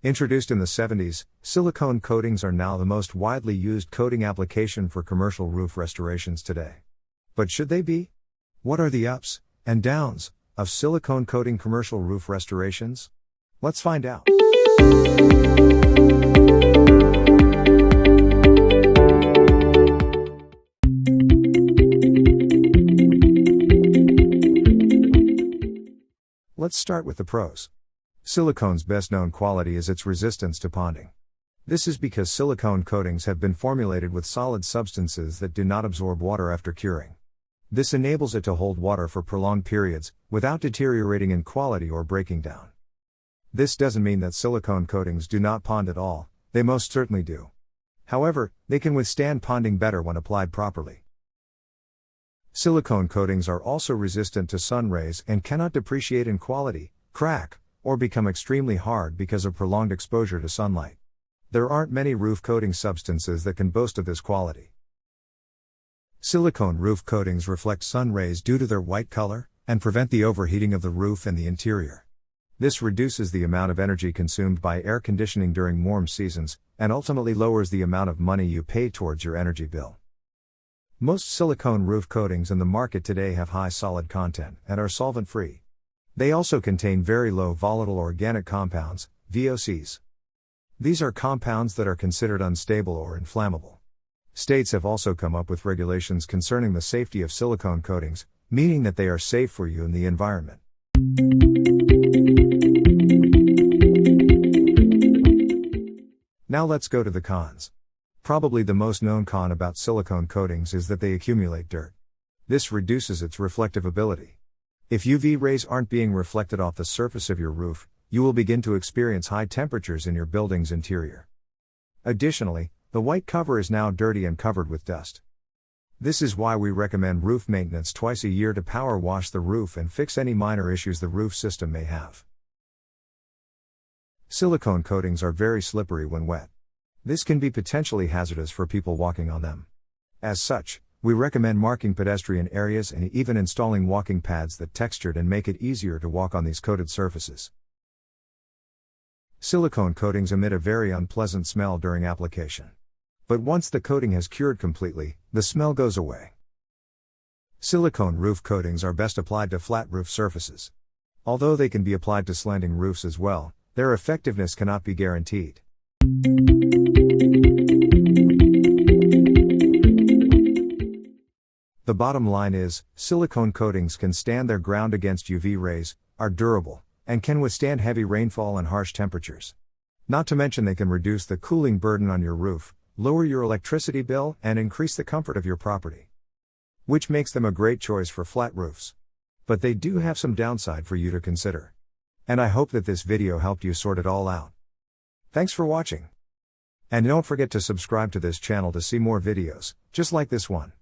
Introduced in the 70s, silicone coatings are now the most widely used coating application for commercial roof restorations today. But should they be? What are the ups and downs of silicone coating commercial roof restorations? Let's find out. Let's start with the pros. Silicone's best-known quality is its resistance to ponding. This is because silicone coatings have been formulated with solid substances that do not absorb water after curing. This enables it to hold water for prolonged periods, without deteriorating in quality or breaking down. This doesn't mean that silicone coatings do not pond at all, they most certainly do. However, they can withstand ponding better when applied properly. Silicone coatings are also resistant to sun rays and cannot depreciate in quality, crack, or become extremely hard because of prolonged exposure to sunlight. There aren't many roof coating substances that can boast of this quality. Silicone roof coatings reflect sun rays due to their white color, and prevent the overheating of the roof and the interior. This reduces the amount of energy consumed by air conditioning during warm seasons, and ultimately lowers the amount of money you pay towards your energy bill. Most silicone roof coatings in the market today have high solid content and are solvent-free. They also contain very low volatile organic compounds, VOCs. These are compounds that are considered unstable or inflammable. States have also come up with regulations concerning the safety of silicone coatings, meaning that they are safe for you and the environment. Now let's go to the cons. Probably the most known con about silicone coatings is that they accumulate dirt. This reduces its reflective ability. If UV rays aren't being reflected off the surface of your roof, you will begin to experience high temperatures in your building's interior. Additionally, the white cover is now dirty and covered with dust. This is why we recommend roof maintenance twice a year to power wash the roof and fix any minor issues the roof system may have. Silicone coatings are very slippery when wet. This can be potentially hazardous for people walking on them. As such, we recommend marking pedestrian areas and even installing walking pads that textured and make it easier to walk on these coated surfaces. Silicone coatings emit a very unpleasant smell during application. But once the coating has cured completely, the smell goes away. Silicone roof coatings are best applied to flat roof surfaces. Although they can be applied to slanting roofs as well, their effectiveness cannot be guaranteed. The bottom line is, silicone coatings can stand their ground against UV rays, are durable, and can withstand heavy rainfall and harsh temperatures. Not to mention they can reduce the cooling burden on your roof, lower your electricity bill, and increase the comfort of your property. Which makes them a great choice for flat roofs. But they do have some downside for you to consider. And I hope that this video helped you sort it all out. Thanks for watching. And don't forget to subscribe to this channel to see more videos, just like this one.